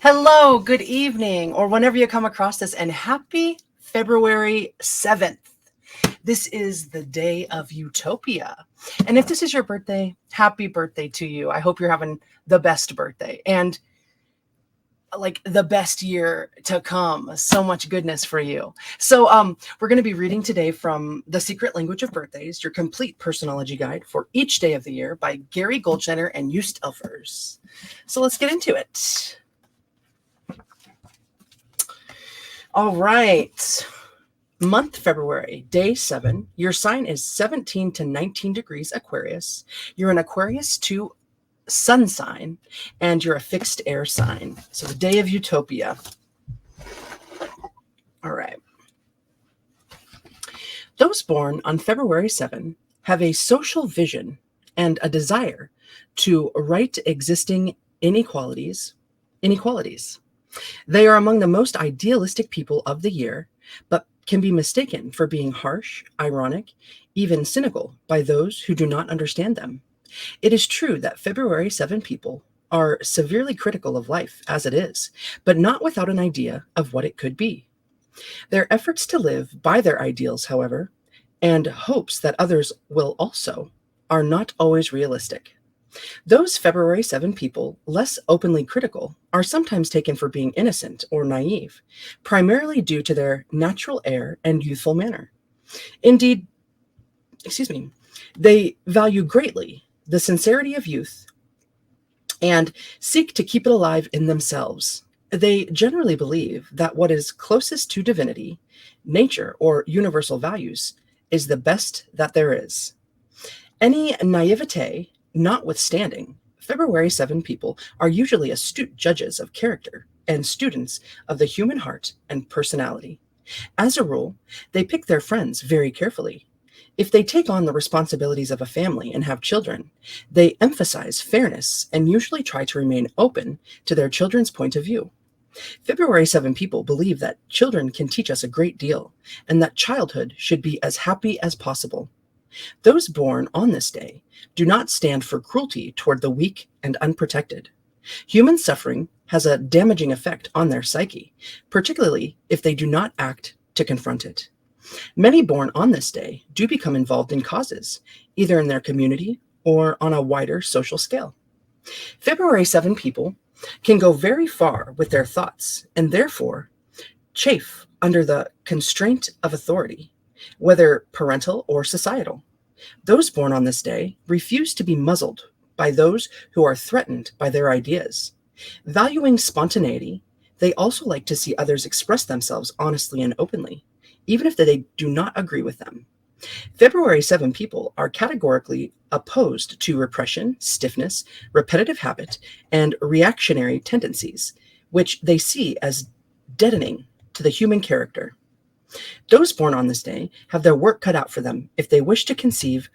Hello, good evening, or whenever you come across this, and happy February 7th. This is the day of Utopia. And if this is your birthday, happy birthday to you. I hope you're having the best birthday and like the best year to come. So much goodness for you. So we're going to be reading today from The Secret Language of Birthdays, your complete personology guide for each day of the year by Gary Goldschneider and Joost Elfers. So let's get into it. All right. Month February, day 7. Your sign is 17 to 19 degrees Aquarius. You're an Aquarius 2 sun sign, and you're a fixed air sign. So the day of Utopia. All right. Those born on February 7 have a social vision and a desire to right existing inequalities. They are among the most idealistic people of the year, but can be mistaken for being harsh, ironic, even cynical by those who do not understand them. It is true that February 7 people are severely critical of life as it is, but not without an idea of what it could be. Their efforts to live by their ideals, however, and hopes that others will also, are not always realistic. Those February 7 people, less openly critical, are sometimes taken for being innocent or naive, primarily due to their natural air and youthful manner. Indeed, they value greatly the sincerity of youth and seek to keep it alive in themselves. They generally believe that what is closest to divinity, nature, or universal values is the best that there is. Any naivete notwithstanding, February 7 people are usually astute judges of character and students of the human heart and personality. As a rule, they pick their friends very carefully. If they take on the responsibilities of a family and have children, they emphasize fairness and usually try to remain open to their children's point of view. February 7 people believe that children can teach us a great deal and that childhood should be as happy as possible. Those born on this day do not stand for cruelty toward the weak and unprotected. Human suffering has a damaging effect on their psyche, particularly if they do not act to confront it. Many born on this day do become involved in causes, either in their community or on a wider social scale. February 7 people can go very far with their thoughts and therefore chafe under the constraint of authority, whether parental or societal. Those born on this day refuse to be muzzled by those who are threatened by their ideas. Valuing spontaneity, they also like to see others express themselves honestly and openly, even if they do not agree with them. February 7 people are categorically opposed to repression, stiffness, repetitive habit, and reactionary tendencies, which they see as deadening to the human character. Those born on this day have their work cut out for them if they wish to convince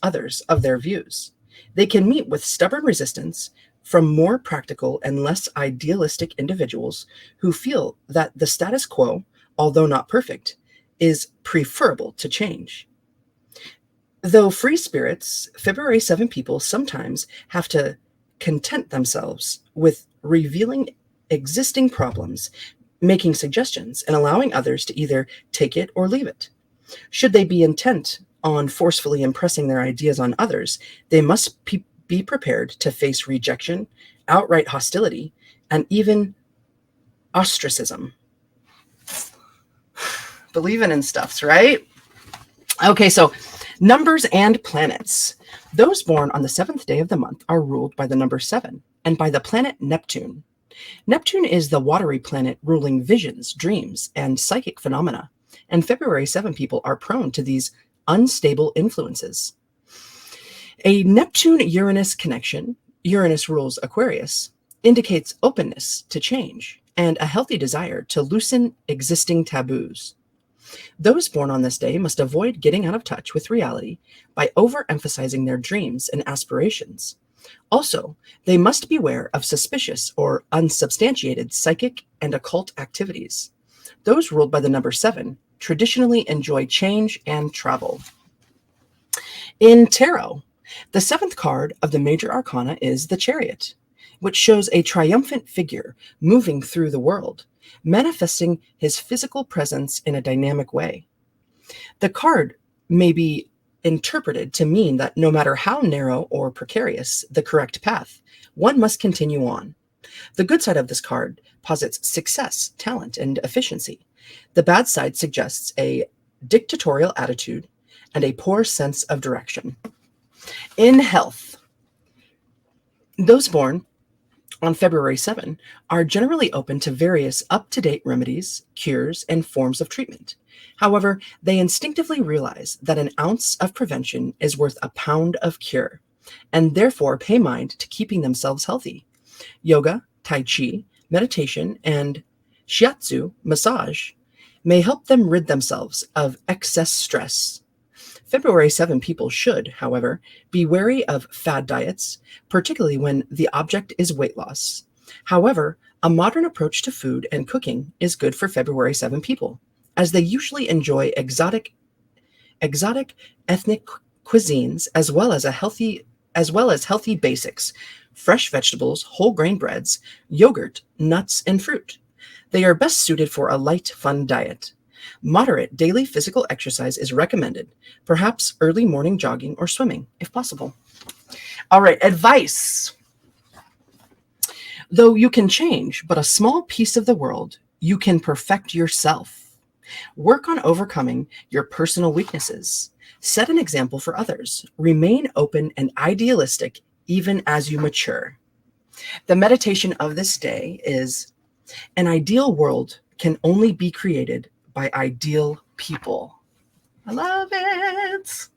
others of their views. They can meet with stubborn resistance from more practical and less idealistic individuals who feel that the status quo, although not perfect, is preferable to change. Though free spirits, February 7 people sometimes have to content themselves with revealing existing problems, making suggestions, and allowing others to either take it or leave it. Should they be intent on forcefully impressing their ideas on others, they must be prepared to face rejection, outright hostility, and even ostracism. Believing in stuffs, right? Okay, so numbers and planets. Those born on the 7th day of the month are ruled by the number 7 and by the planet Neptune. Neptune is the watery planet ruling visions, dreams, and psychic phenomena, and February 7 people are prone to these unstable influences. A Neptune-Uranus connection, Uranus rules Aquarius, indicates openness to change and a healthy desire to loosen existing taboos. Those born on this day must avoid getting out of touch with reality by overemphasizing their dreams and aspirations. Also, they must beware of suspicious or unsubstantiated psychic and occult activities. Those ruled by the number 7 traditionally enjoy change and travel. In tarot, the 7th card of the major arcana is the Chariot. which shows a triumphant figure moving through the world, manifesting his physical presence in a dynamic way. The card may be interpreted to mean that no matter how narrow or precarious the correct path, one must continue on. The good side of this card posits success, talent, and efficiency. The bad side suggests a dictatorial attitude and a poor sense of direction. In health, those born on February 7 are generally open to various up-to-date remedies, cures, and forms of treatment. However, they instinctively realize that an ounce of prevention is worth a pound of cure, and therefore pay mind to keeping themselves healthy. Yoga, Tai Chi, meditation, and shiatsu massage may help them rid themselves of excess stress. February 7 people should, however, be wary of fad diets, particularly when the object is weight loss. However, a modern approach to food and cooking is good for February 7 people, as they usually enjoy exotic ethnic cuisines as well as healthy basics, fresh vegetables, whole grain breads, yogurt, nuts, and fruit. They are best suited for a light, fun diet. Moderate daily physical exercise is recommended, perhaps early morning jogging or swimming, if possible. All right, advice. Though you can change but a small piece of the world, you can perfect yourself. Work on overcoming your personal weaknesses. Set an example for others. Remain open and idealistic even as you mature. The meditation of this day is: an ideal world can only be created by ideal people. I love it.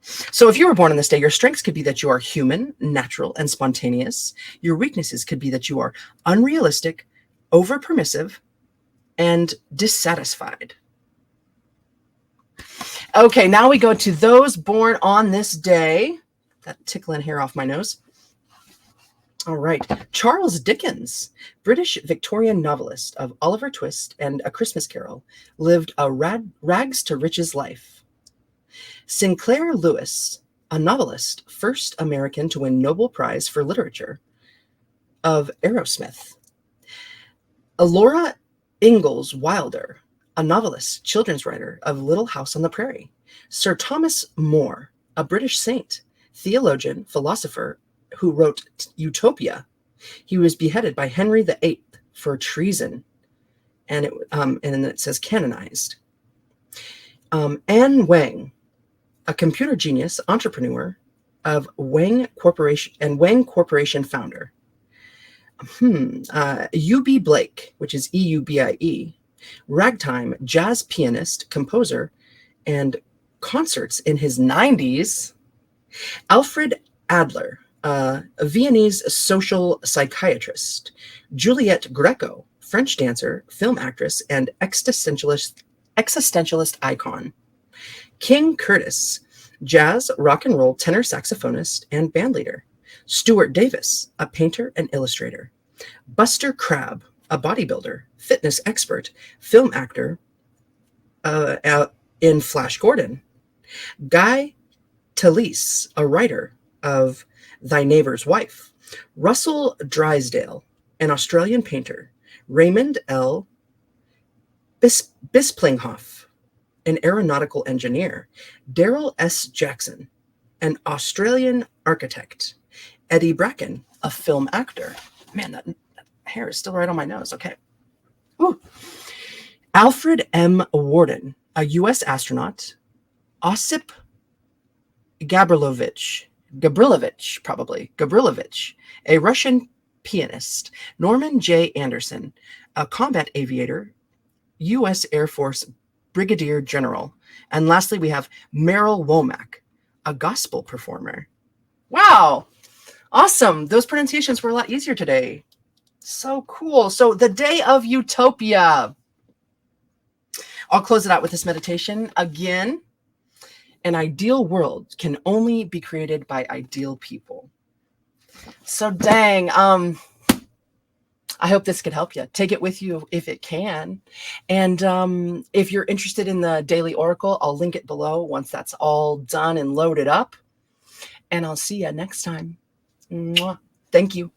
So if you were born on this day, your strengths could be that you are human, natural, and spontaneous. Your weaknesses could be that you are unrealistic, over-permissive, and dissatisfied. Okay, now we go to those born on this day. That tickling hair off my nose. All right. Charles Dickens, British Victorian novelist of Oliver Twist and A Christmas Carol, lived a rags to riches life. Sinclair Lewis, a novelist, first American to win Nobel Prize for Literature, of Aerosmith. Laura Ingalls Wilder, a novelist, children's writer of Little House on the Prairie. Sir Thomas More, a British saint, theologian, philosopher, who wrote Utopia. He was beheaded by Henry VIII for treason, and then it says canonized. Anne Wang, a computer genius, entrepreneur of Wang Corporation and Wang Corporation founder. U.B. Blake, which is E-U-B-I-E, ragtime jazz pianist, composer, and concerts in his 90s. Alfred Adler, a Viennese social psychiatrist. Juliette Greco, French dancer, film actress, and existentialist icon. King Curtis, jazz, rock and roll tenor saxophonist and bandleader. Stuart Davis, a painter and illustrator. Buster Crabbe, a bodybuilder, fitness expert, film actor in Flash Gordon. Guy Talese, a writer of Thy Neighbor's Wife. Russell Drysdale, an Australian painter. Raymond L. Bisplinghoff, an aeronautical engineer. Daryl S. Jackson, an Australian architect. Eddie Bracken, a film actor. Man, that hair is still right on my nose. Okay. Ooh. Alfred M. Worden, a U.S. astronaut. Osip Gabrilowitsch, a Russian pianist. Norman J. Anderson, a combat aviator, U.S. Air Force brigadier general. And lastly, we have Merrill Womack, a gospel performer. Wow. Awesome. Those pronunciations were a lot easier today. So cool. So the day of Utopia. I'll close it out with this meditation again. An ideal world can only be created by ideal people. So dang, I hope this could help you. Take it with you if it can. And if you're interested in the daily oracle, I'll link it below once that's all done and loaded up. And I'll see you next time. Mwah. Thank you.